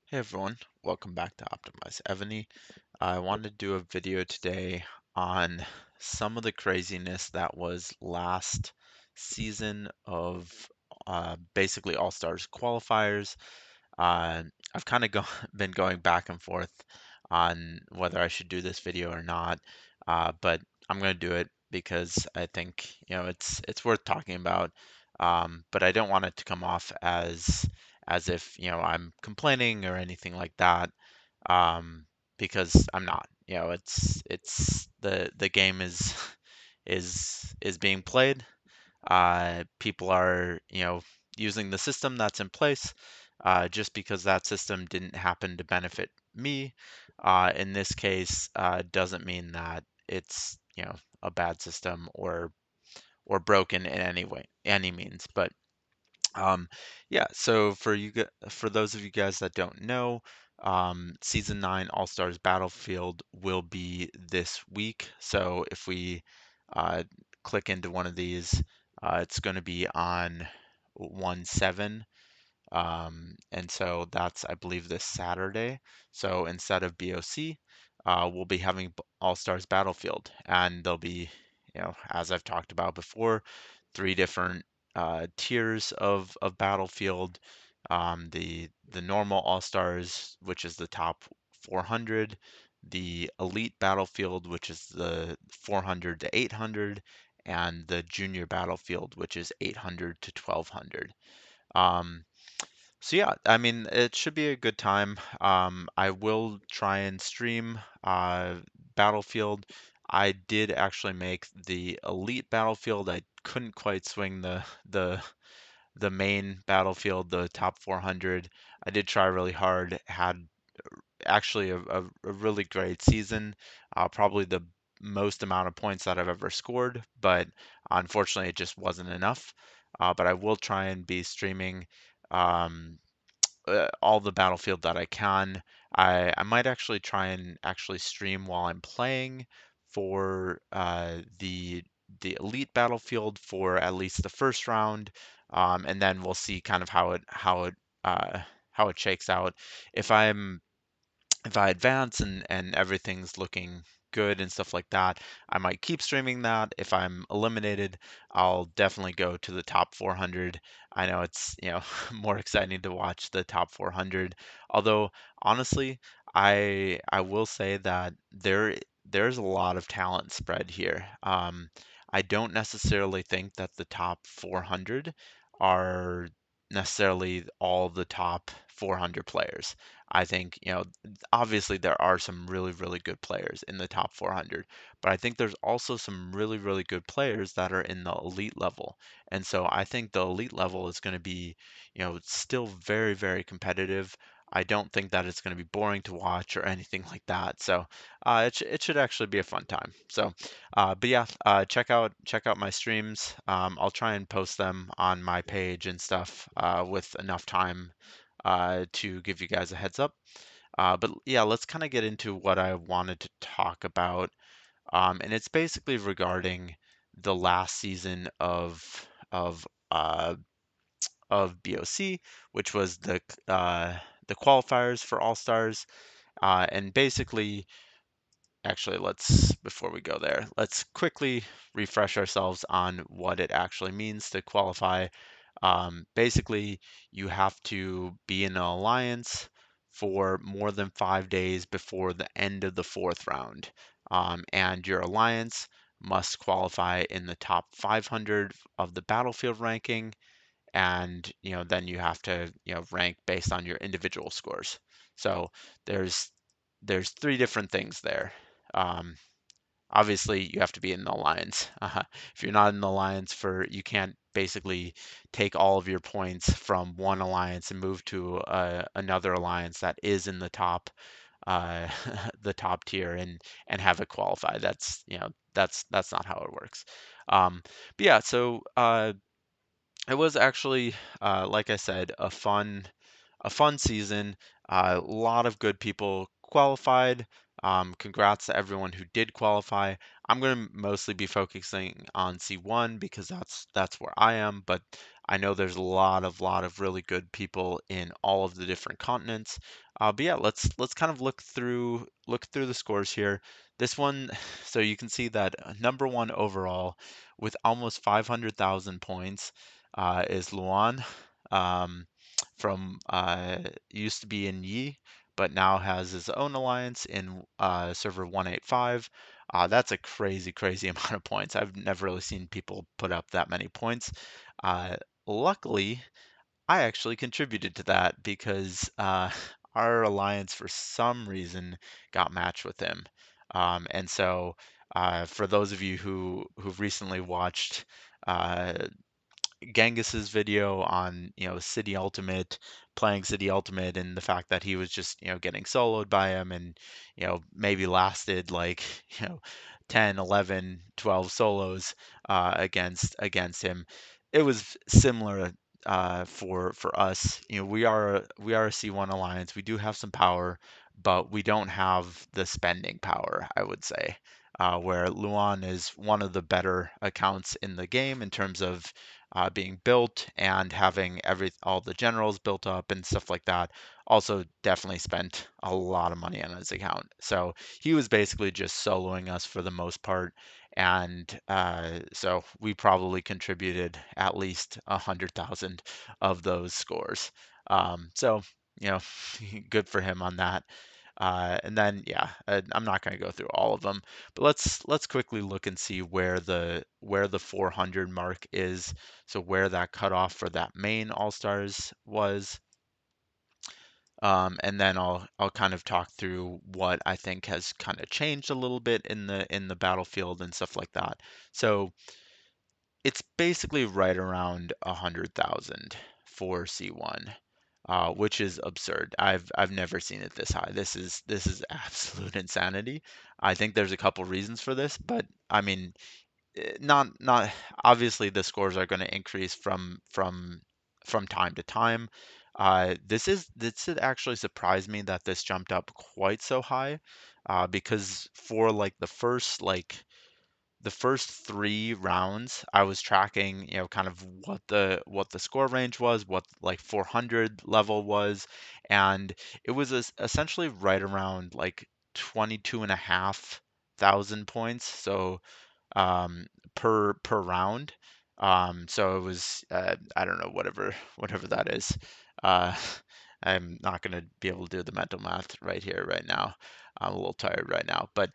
Hey everyone, welcome back to Optimize Evony. I wanted to do a video today on some of the craziness that was last season of basically All Stars qualifiers. Uh, I've kind of been going back and forth on whether I should do this video or not, but I'm going to do it because I think it's worth talking about. But I don't want it to come off as if I'm complaining or anything like that, um, because I'm not. It's the game is is being played. People are, using the system that's in place. Just because that system didn't happen to benefit me, in this case, doesn't mean that it's, a bad system or broken in any way, any means. But um, yeah, so for those of you guys that don't know, Season 9 All-Stars Battlefield will be this week. So if we uh, click into one of these, it's going to be on 1/7. And so that's, I believe, this Saturday. So instead of BOC, we'll be having All Stars Battlefield, and there'll be, as I've talked about before, three different tiers of Battlefield. The normal All Stars, which is the top 400, the Elite Battlefield, which is the 400 to 800, and the Junior Battlefield, which is 800 to 1200. Um, so yeah, I mean, it should be a good time. I will try and stream Battlefield. I did actually make the Elite Battlefield. I couldn't quite swing the main Battlefield, the top 400. I did try really hard. Had actually a really great season. Probably the most amount of points that I've ever scored, but unfortunately, it just wasn't enough. But I will try and be streaming. Um, all the Battlefield that I can. I might actually try and actually stream while I'm playing for the Elite Battlefield for at least the first round, and then we'll see kind of uh, how it shakes out. If I'm if I advance and everything's looking good and stuff like that, I might keep streaming that. If I'm eliminated, I'll definitely go to the top 400. I know it's, more exciting to watch the top 400. Although honestly, I will say that there's a lot of talent spread here. I don't necessarily think that the top 400 are necessarily all the top 400 players. I think, obviously there are some really, really good players in the top 400, but I think there's also some really, really good players that are in the elite level. And so I think the elite level is going to be, still very, very competitive. I don't think that it's going to be boring to watch or anything like that. So it should actually be a fun time. So, but yeah, check out my streams. I'll try and post them on my page and stuff with enough time to give you guys a heads up. But yeah, let's kind of get into what I wanted to talk about. And it's basically regarding the last season uh, of BOC, which was the qualifiers for All Stars. And basically, actually, before we go there, let's quickly refresh ourselves on what it actually means to qualify. Basically, you have to be in an alliance for more than 5 days before the end of the fourth round. And your alliance must qualify in the top 500 of the battlefield ranking. And, then you have to, rank based on your individual scores. So there's there's three different things there. Um, Obviously you have to be in the alliance. If you're not in the alliance, you can't basically take all of your points from one alliance and move to another alliance that is in the top uh, the top tier and have it qualify. That's not how it works. But yeah, so it was actually, like I said, a fun season. A lot of good people qualified. Congrats to everyone who did qualify. I'm going to mostly be focusing on C1 because that's where I am, but I know there's a lot of really good people in all of the different continents. But yeah, let's kind of look through the scores here. This one, so you can see that number one overall with almost 500,000 points is Luan, um, from used to be in Yi, but now has his own alliance in server 185. That's a crazy amount of points. I've never really seen people put up that many points. Uh, Luckily, I actually contributed to that because our alliance, for some reason, got matched with him. And so, for those of you who've recently watched uh, Genghis's video on, City Ultimate, playing City Ultimate, and the fact that he was just, getting soloed by him and, maybe lasted like, you know, 10, 11, 12 solos against him. It was similar for us. We are a C1 alliance. We do have some power, but we don't have the spending power, I would say. Where Luan is one of the better accounts in the game in terms of being built and having all the generals built up and stuff like that. Also, definitely spent a lot of money on his account. So he was basically just soloing us for the most part, and so we probably contributed at least 100,000 of those scores. So you know, good for him on that. And then yeah, I'm not going to go through all of them, but let's quickly look and see where the 400 mark is. So where that cutoff for that main All Stars was, and then I'll kind of talk through what I think has kind of changed a little bit in the battlefield and stuff like that. So it's basically right around 100,000 for C1, which is absurd. I've never seen it this high. This is absolute insanity. I think there's a couple reasons for this, but I mean, not obviously the scores are going to increase from time to time. This did actually surprise me that this jumped up quite so high, because for like the first three rounds, I was tracking, kind of what the score range was, what like 400 level was, and it was essentially right around like 22 and a half thousand points. So per round. So it was I don't know, whatever that is. Uh, I'm not going to be able to do the mental math right here right now. I'm a little tired right now, but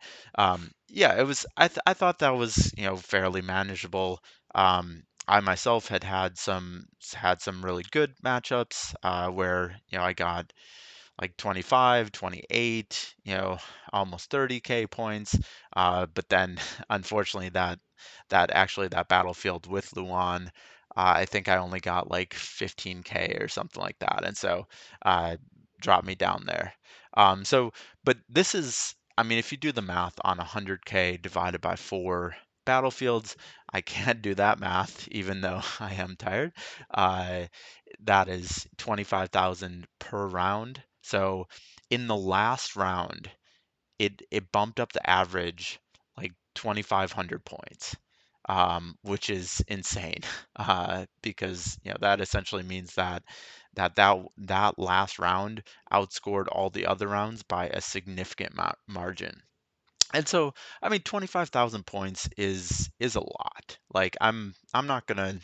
yeah, it was. I thought that was, fairly manageable. I myself had some really good matchups where, I got like 25, 28, almost 30K points. But then unfortunately that battlefield with Luan, I think I only got like 15K or something like that. And so uh, dropped me down there. So, but this is, I mean, if you do the math on 100K divided by four battlefields, I can't do that math, even though I am tired. Uh, that is 25,000 per round. So in the last round, it bumped up the average like 2,500 points, which is insane, because that essentially means that last round outscored all the other rounds by a significant margin. And so, I mean, 25,000 points is a lot. Like I'm not gonna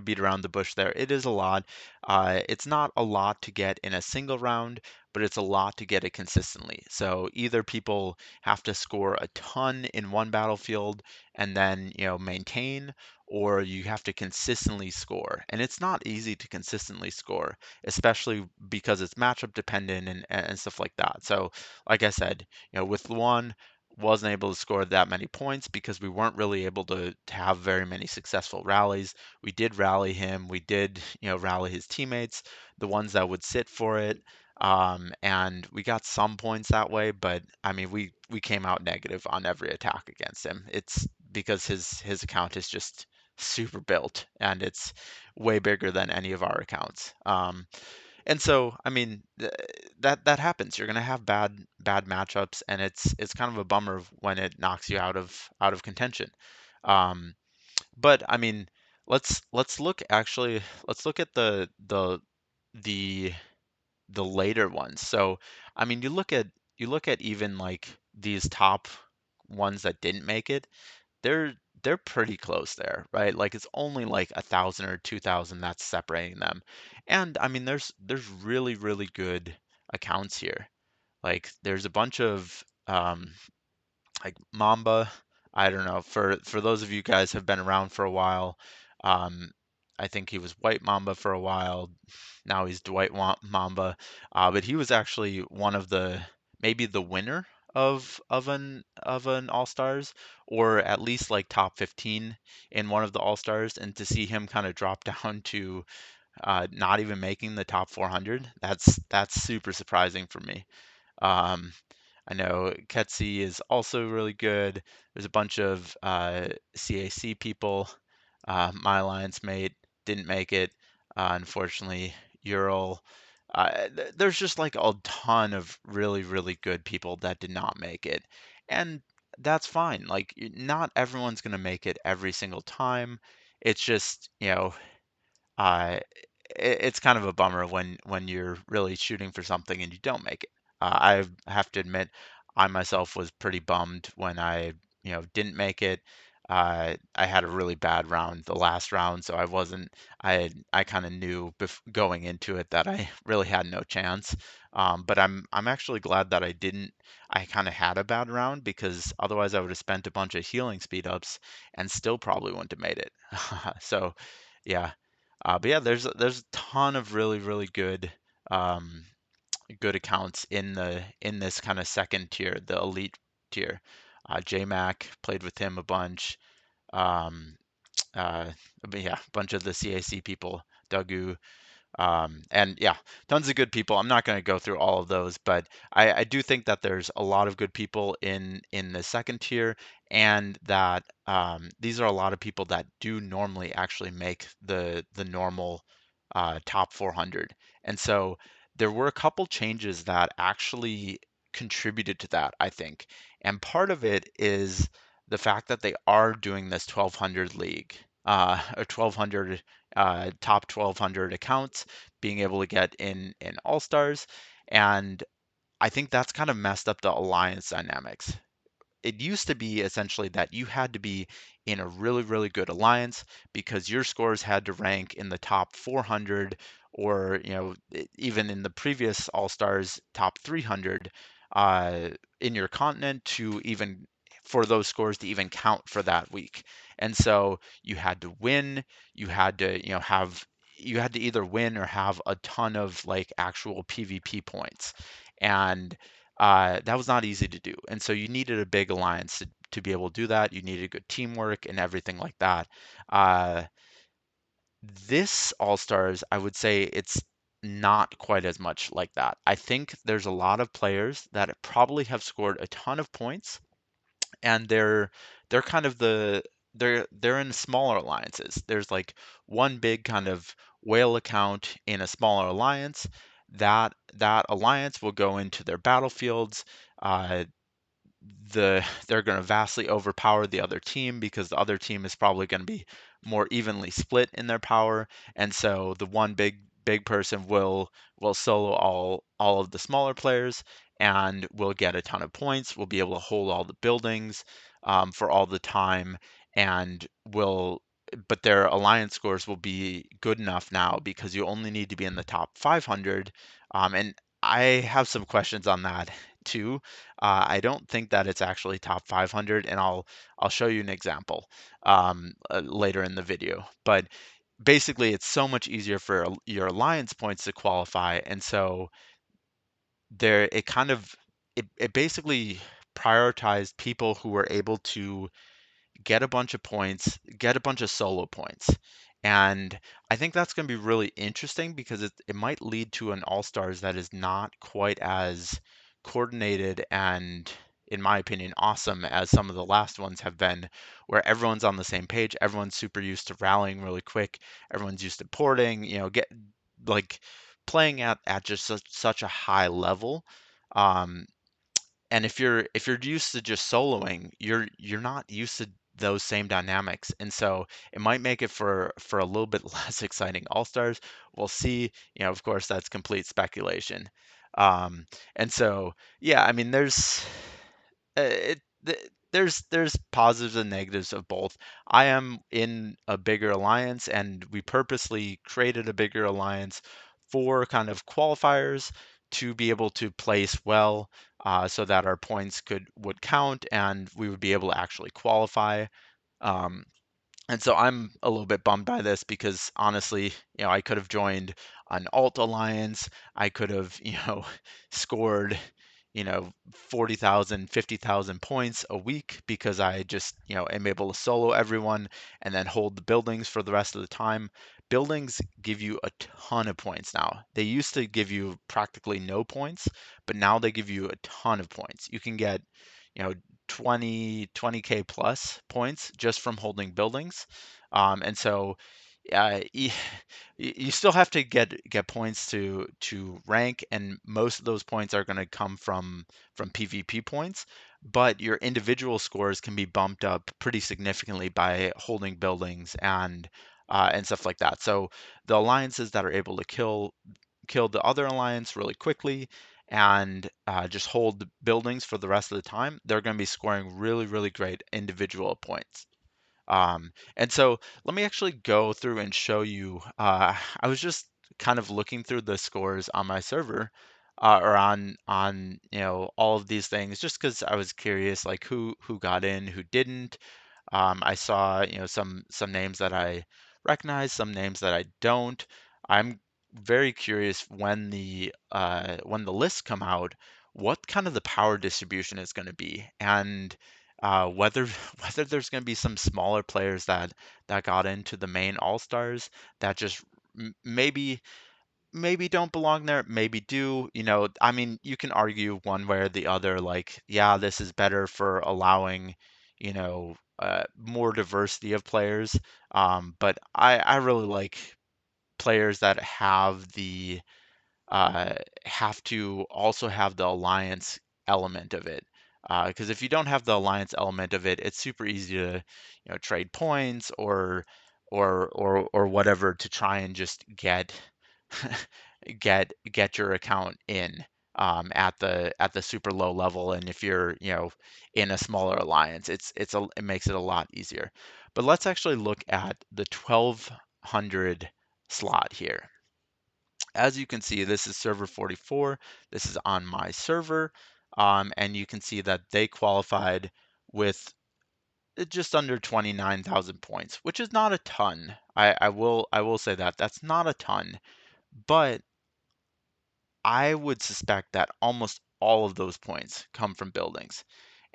beat around the bush there. It is a lot. It's not a lot to get in a single round, but it's a lot to get it consistently. So either people have to score a ton in one battlefield and then, maintain, or you have to consistently score. And it's not easy to consistently score, especially because it's matchup dependent and stuff like that. So, like I said, with Luan, wasn't able to score that many points because we weren't really able to have very many successful rallies. We did rally him. We did, rally his teammates, the ones that would sit for it. And we got some points that way, but I mean, we came out negative on every attack against him. It's because his account is just super built and it's way bigger than any of our accounts. And so, I mean, that happens. You're gonna have bad matchups, and it's kind of a bummer when it knocks you out of contention. Um, but I mean, let's look actually let's look at the the later ones. So, I mean, you look at even like these top ones that didn't make it, they're they're pretty close there, right? Like it's only like 1,000 or 2,000 that's separating them. And I mean, there's really, really good accounts here. Like there's a bunch of like Mamba. I don't know. For those of you guys who have been around for a while, um, I think he was White Mamba for a while. Now he's Mamba. But he was actually one of the maybe the winner of an All Stars, or at least like top 15 in one of the All Stars. And to see him kind of drop down to not even making the top 400, that's super surprising for me. Um, I know Ketsi is also really good. There's a bunch of CAC people. My alliance mate didn't make it. Unfortunately, Ural. There's just like a ton of really, really good people that did not make it. And that's fine. Like, not everyone's going to make it every single time. It's just, uh, it's kind of a bummer when you're really shooting for something and you don't make it. I have to admit, I myself was pretty bummed when I didn't make it. I had a really bad round, the last round, so I wasn't. I kind of knew going into it that I really had no chance. But I'm actually glad that I didn't. I kind of had a bad round because otherwise I would have spent a bunch of healing speed ups and still probably wouldn't have made it. So yeah. But yeah, there's a ton of really, really um, good accounts in this kind of second tier, the elite tier. JMac played with him a bunch. Um, uh, but yeah, a bunch of the CAC people, Dagu, and yeah, tons of good people. I'm not going to go through all of those, but I do think that there's a lot of good people in the second tier, and that these are a lot of people that do normally actually make the normal top 400. And so there were a couple changes that actually contributed to that, I think. And part of it is the fact that they are doing this 1200 league, or 1200 top 1200 accounts being able to get in All Stars, and I think that's kind of messed up the alliance dynamics. It used to be essentially that you had to be in a really, really good alliance because your scores had to rank in the top 400, or even in the previous All Stars top 300 uh, in your continent, to even for those scores to even count for that week. And so you had to win, you had to have you had to either win or have a ton of like actual PvP points. And that was not easy to do. And so you needed a big alliance to be able to do that. You needed good teamwork and everything like that. Uh, this All Stars, I would say it's not quite as much like that. I think there's a lot of players that probably have scored a ton of points, and they're kind of they're in smaller alliances. There's like one big kind of whale account in a smaller alliance. That alliance will go into their battlefields. Uh, they're going to vastly overpower the other team because the other team is probably going to be more evenly split in their power, and so the one big person will solo all of the smaller players and will get a ton of points, will be able to hold all the buildings for all the time, and will but their alliance scores will be good enough now because you only need to be in the top 500. And I have some questions on that too. I don't think that it's actually top 500, and I'll show you an example later in the video. But basically, it's so much easier for your alliance points to qualify, and so there it kind of it basically prioritized people who were able to get a bunch of points, get a bunch of solo points. And I think that's going to be really interesting because it might lead to an All Stars that is not quite as coordinated and, in my opinion, awesome as some of the last ones have been, where everyone's on the same page, everyone's super used to rallying really quick, everyone's used to porting, get like playing at just such a high level. Um, and if you're used to just soloing, you're not used to those same dynamics. And so it might make it for a little bit less exciting All-Stars. We'll see. Of course, that's complete speculation. Um, and so, yeah, I mean, there's positives and negatives of both. I am in a bigger alliance, and we purposely created a bigger alliance for kind of qualifiers to be able to place well, so that our points would count and we would be able to actually qualify. Um, and so I'm a little bit bummed by this because honestly, I could have joined an alt alliance. I could have, scored, 40,000, 50,000 points a week because I just, am able to solo everyone and then hold the buildings for the rest of the time. Buildings give you a ton of points now. They used to give you practically no points, but now they give you a ton of points. You can get, you know, 20k plus points just from holding buildings. And so you, you still have to get points to rank, and most of those points are going to come from PvP points, but your individual scores can be bumped up pretty significantly by holding buildings and stuff like that. So the alliances that are able to kill the other alliance really quickly and just hold the buildings for the rest of the time, they're going to be scoring really, really great individual points. And so let me actually go through and show you. I was just kind of looking through the scores on my server, or on all of these things, just because I was curious, like who got in, who didn't. I saw, some names that I recognize, some names that I don't. I'm very curious when the lists come out, what kind of the power distribution is going to be, and whether whether there's going to be some smaller players that got into the main All Stars that just maybe don't belong there, maybe do. I mean, you can argue one way or the other, like, yeah, this is better for allowing, more diversity of players. But I really like players that uh, have to also have the alliance element of it. Because if you don't have the alliance element of it, it's super easy to, trade points or whatever to try and just get your account in, at the super low level. And if you're, in a smaller alliance, it makes it a lot easier. But let's actually look at the 1200 slot here. As you can see, this is server 44. This is on my server. And you can see that they qualified with just under 29,000 points, which is not a ton. I will say that that's not a ton, but I would suspect that almost all of those points come from buildings.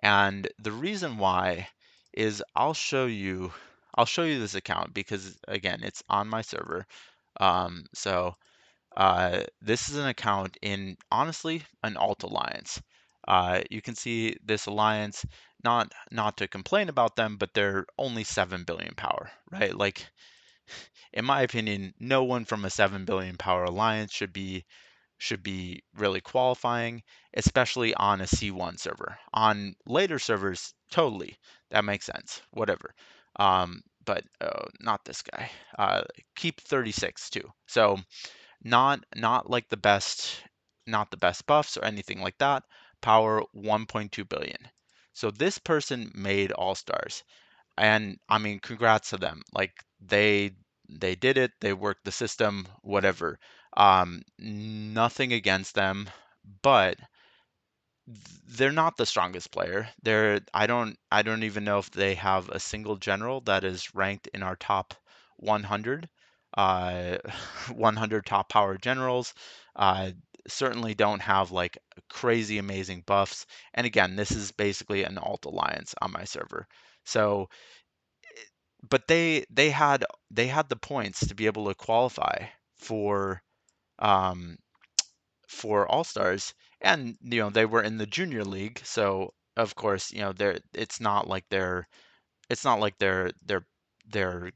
And the reason why is I'll show you this account because again, it's on my server. So this is an account in, honestly, an alt alliance. You can see this alliance, not to complain about them, but they're only 7 billion power, right? Like, in my opinion, no one from a 7 billion power alliance should be really qualifying, especially on a C1 server. On later servers, totally, that makes sense, whatever. But not this guy. Keep 36 too. So not like not the best buffs or anything like that. Power 1.2 billion. So this person made All Stars, and I mean, congrats to them. Like, they did it. They worked the system, whatever. Nothing against them, but they're not the strongest player. I don't even know if they have a single general that is ranked in our top 100, uh, 100 top power generals. Uh, Certainly don't have like crazy amazing buffs. And again, this is basically an alt alliance on my server. So, but they had the points to be able to qualify for um, for All Stars, and they were in the junior league, so of course they're it's not like they're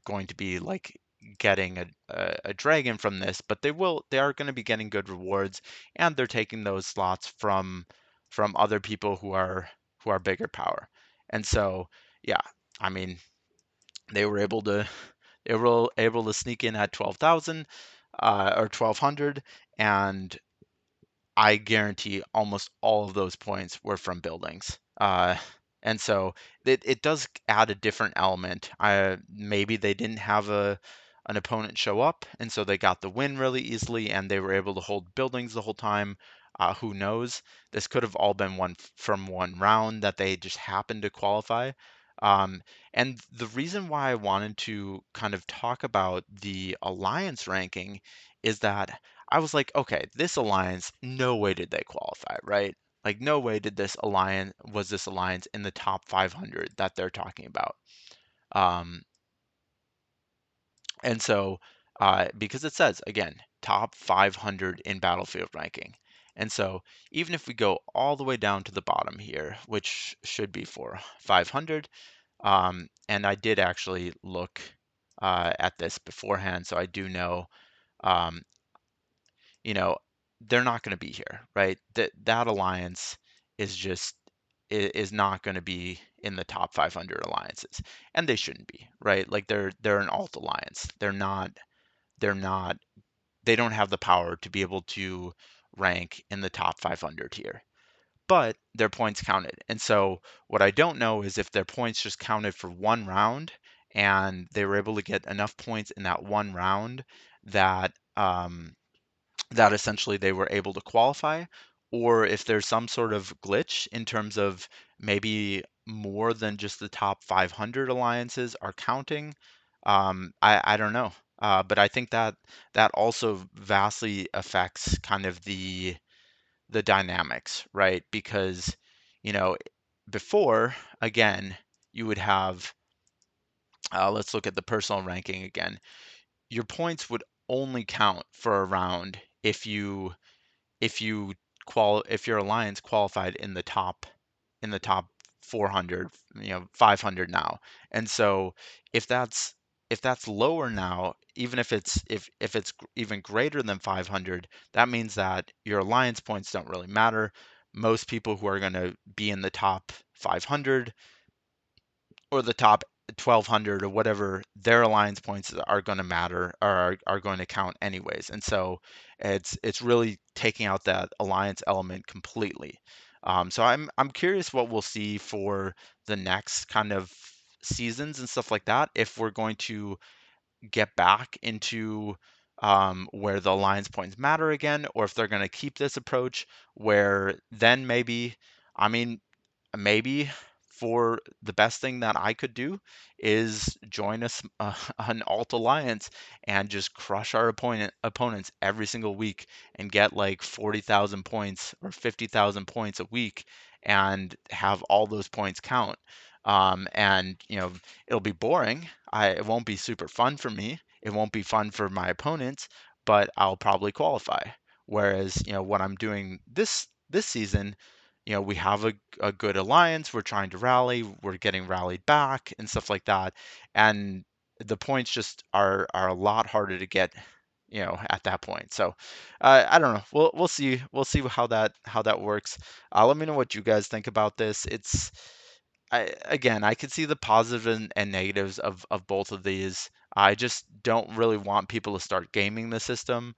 going to be like getting a dragon from this, but they are going to be getting good rewards, and they're taking those slots from other people who are bigger power. And so, yeah, I mean, they were able to able to sneak in at 12,000 or 1,200, and I guarantee almost all of those points were from buildings. And so it does add a different element. Maybe they didn't have an opponent show up, and so they got the win really easily, and they were able to hold buildings the whole time. Who knows? This could have all been one from one round that they just happened to qualify. Um, and the reason why I wanted to kind of talk about the alliance ranking is that I was like, okay, this alliance, no way did they qualify, right? Like, no way did this alliance in the top 500 that they're talking about. Um, and so, because it says, again, top 500 in Battlefield ranking. And so, even if we go all the way down to the bottom here, which should be for 500, and I did actually look at this beforehand, so I do know um, you know, they're not going to be here, right? That alliance is just is not going to be in the top 500 alliances, and they shouldn't be, right? Like they're an alt alliance. They're not they don't have the power to be able to rank in the top 500 here. But their points counted. And so what I don't know is if their points just counted for one round and they were able to get enough points in that one round that that essentially they were able to qualify, or if there's some sort of glitch in terms of maybe more than just the top 500 alliances are counting. I don't know. But I think that that also vastly affects kind of the dynamics, right? Because, you know, before, again, you would have, let's look at the personal ranking again. Your points would only count for a round if you if your alliance qualified in the top 400, 500 now. And so if that's if that's lower now, even if it's even greater than 500, that means that your alliance points don't really matter. Most people who are going to be in the top 500 or the top 1,200 or whatever, their alliance points are going to matter or are going to count anyways. And so it's really taking out that alliance element completely. So I'm curious what we'll see for the next kind of seasons and stuff like that, if we're going to get back into where the alliance points matter again, or if they're going to keep this approach where then maybe, I mean, maybe for the best thing that I could do is join us an alt alliance and just crush our opponents every single week and get like 40,000 points or 50,000 points a week and have all those points count. And it'll be boring. It won't be super fun for me. It won't be fun for my opponents, but I'll probably qualify. Whereas, what I'm doing this season, we have a good alliance. We're trying to rally. We're getting rallied back and stuff like that. And the points just are a lot harder to get, at that point. So I don't know. We'll see. We'll see how that works. Let me know what you guys think about this. Again, I could see the positive and negatives of both of these. I just don't really want people to start gaming the system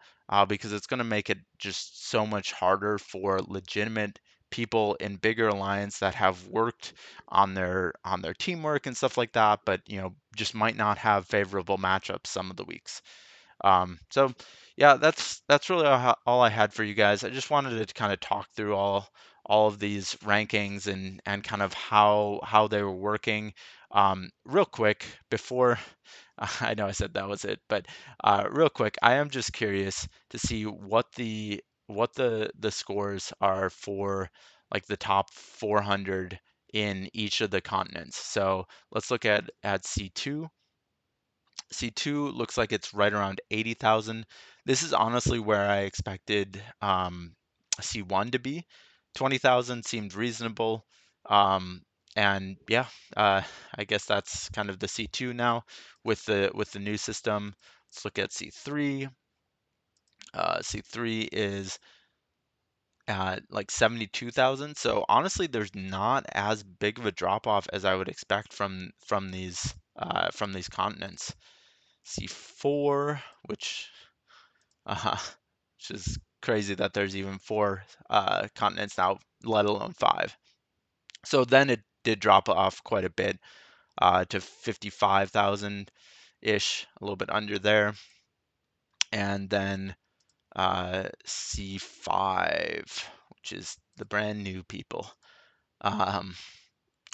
because it's going to make it just so much harder for legitimate people in bigger alliance that have worked on their teamwork and stuff like that, but just might not have favorable matchups some of the weeks. So yeah, that's really all I had for you guys. I just wanted to kind of talk through all of these rankings and kind of how they were working. Real quick before I know I said that was it, but real quick, I am just curious to see what the scores are for like the top 400 in each of the continents. So let's look at C2. C2 looks like it's right around 80,000. This is honestly where I expected C1 to be. 20,000 seemed reasonable. Um, and yeah, uh, I guess that's kind of the C2 now with the new system. Let's look at C3. C3 is at like 72,000. So honestly, there's not as big of a drop off as I would expect from these continents. C4, uh, which is crazy that there's even four continents now, let alone five. So then it did drop off quite a bit to 55,000 ish, a little bit under there, and then C5, which is the brand new people. Um,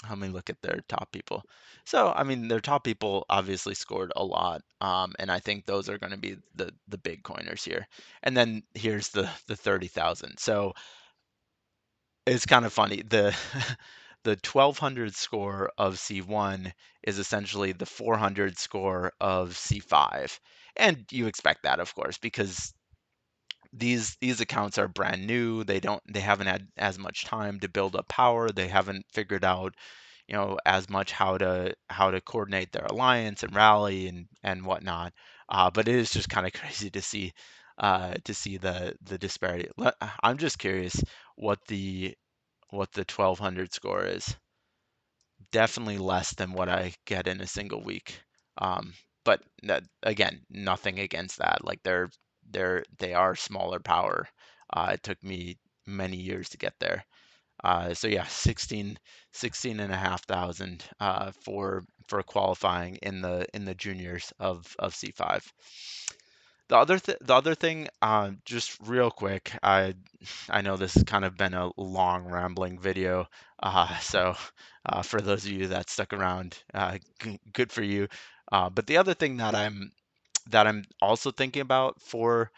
Let me look at their top people. So, I mean, their top people obviously scored a lot, and I think those are going to be the big coiners here. And then here's the 30,000. So it's kind of funny. The 1200 score of C1 is essentially the 400 score of C5, and you expect that, of course, because these accounts are brand new. They haven't had as much time to build up power. They haven't figured out as much how to coordinate their alliance and rally and whatnot. But it is just kind of crazy to see the disparity. I'm just curious what the 1200 score is. Definitely less than what I get in a single week. Um, but that, again, nothing against that. Like they are smaller power. It took me many years to get there. So yeah, 16 and a half thousand for qualifying in the juniors of C5. The other thing, just real quick, I know this has kind of been a long rambling video, so for those of you that stuck around, good for you. But the other thing that I'm also thinking about for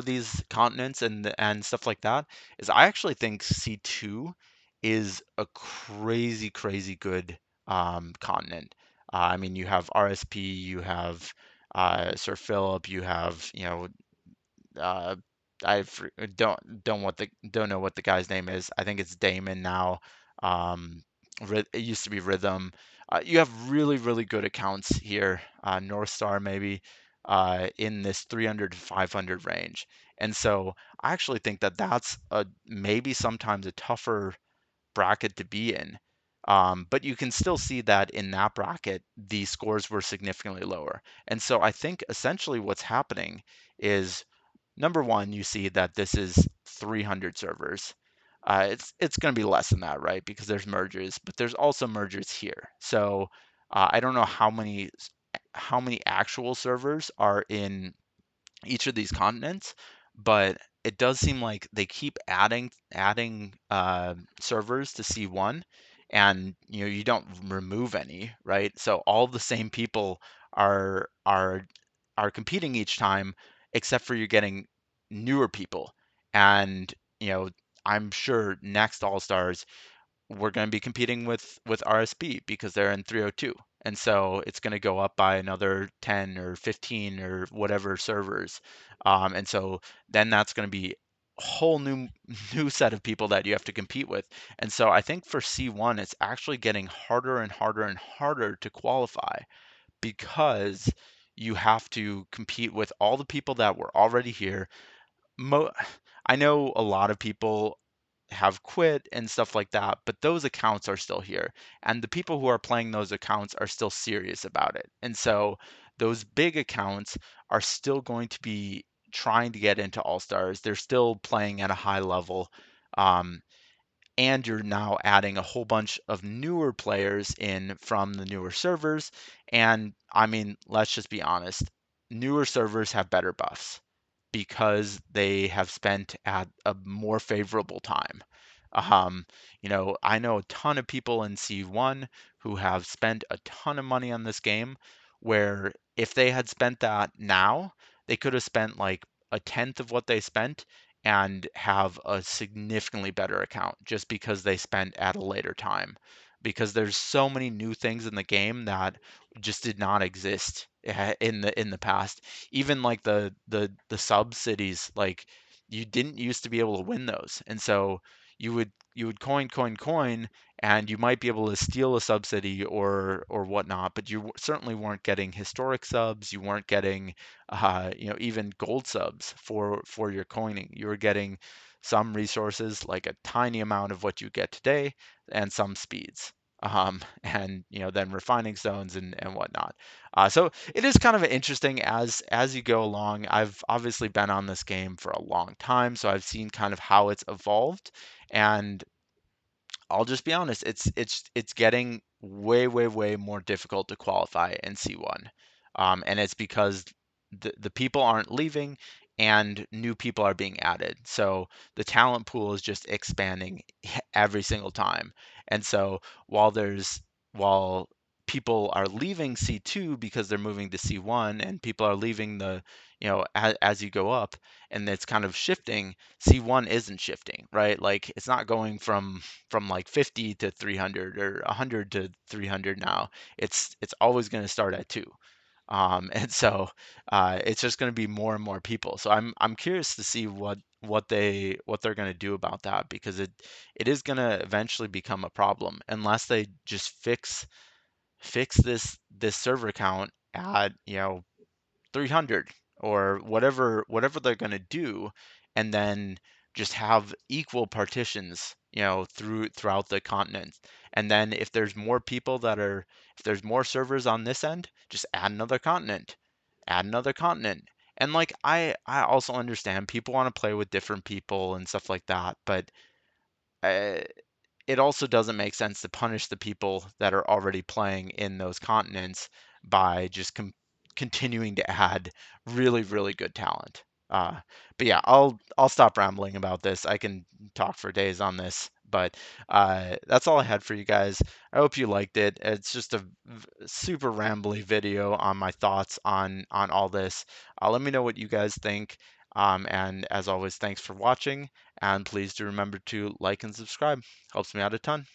these continents and stuff like that is I actually think C2 is a crazy good continent. I mean, you have RSP, you have Sir Philip, you have uh, don't know what the guy's name is. I think it's Damon now. It used to be Rhythm. You have really good accounts here. North Star maybe in this 300 to 500 range. And so I actually think that that's a maybe sometimes a tougher bracket to be in. But you can still see that in that bracket, the scores were significantly lower. And so I think essentially what's happening is number one, you see that this is 300 servers. It's going to be less than that, right? Because there's merges, but there's also merges here. So I don't know how many actual servers are in each of these continents, but it does seem like they keep adding servers to C1, and you don't remove any, right? So all the same people are are are competing each time, except for you're getting newer people, and you know I'm sure next All Stars we're going to be competing with RSB because they're in 302. And so it's going to go up by another 10 or 15 or whatever servers. And so then that's going to be a whole new set of people that you have to compete with. And so I think for C1 it's actually getting harder and harder and harder to qualify because you have to compete with all the people that were already here. Mo- I know a lot of people have quit and stuff like that, but those accounts are still here. And the people who are playing those accounts are still serious about it. And so those big accounts are still going to be trying to get into All Stars. They're still playing at a high level. Um, and you're now adding a whole bunch of newer players in from the newer servers. And I mean, let's just be honest, newer servers have better buffs because they have spent at a more favorable time. Um, I know a ton of people in C1 who have spent a ton of money on this game, where if they had spent that now, they could have spent like a tenth of what they spent and have a significantly better account just because they spent at a later time. Because there's so many new things in the game that just did not exist in the past. Even like the sub cities, like you didn't used to be able to win those, and so you would coin, and you might be able to steal a subsidy or whatnot, but you certainly weren't getting historic subs. You weren't getting even gold subs for your coining. You were getting some resources, like a tiny amount of what you get today, and some speeds. And then refining zones and whatnot. So it is kind of interesting as you go along. I've obviously been on this game for a long time, so I've seen kind of how it's evolved, and I'll just be honest, it's getting way, way, way more difficult to qualify in C1. And it's because the people aren't leaving and new people are being added. So the talent pool is just expanding every single time. And so while people are leaving C2 because they're moving to C1, and people are leaving as you go up, and it's kind of shifting, C1 isn't shifting, right? Like it's not going from like 50 to 300 or 100 to 300 now. It's always going to start at 2. And so it's just going to be more and more people. So I'm curious to see what they're going to do about that, because it is going to eventually become a problem unless they just fix this server count at 300 or whatever they're going to do, and then just have equal partitions throughout the continent. And then if there's more servers on this end, just add another continent. And like I also understand people want to play with different people and stuff like that, but uh, it also doesn't make sense to punish the people that are already playing in those continents by just continuing to add really, really good talent. Uh, but yeah, I'll stop rambling about this. I can talk for days on this, but that's all I had for you guys. I hope you liked it. It's just a super rambly video on my thoughts on all this. Let me know what you guys think. And as always, thanks for watching, and please do remember to like and subscribe. Helps me out a ton.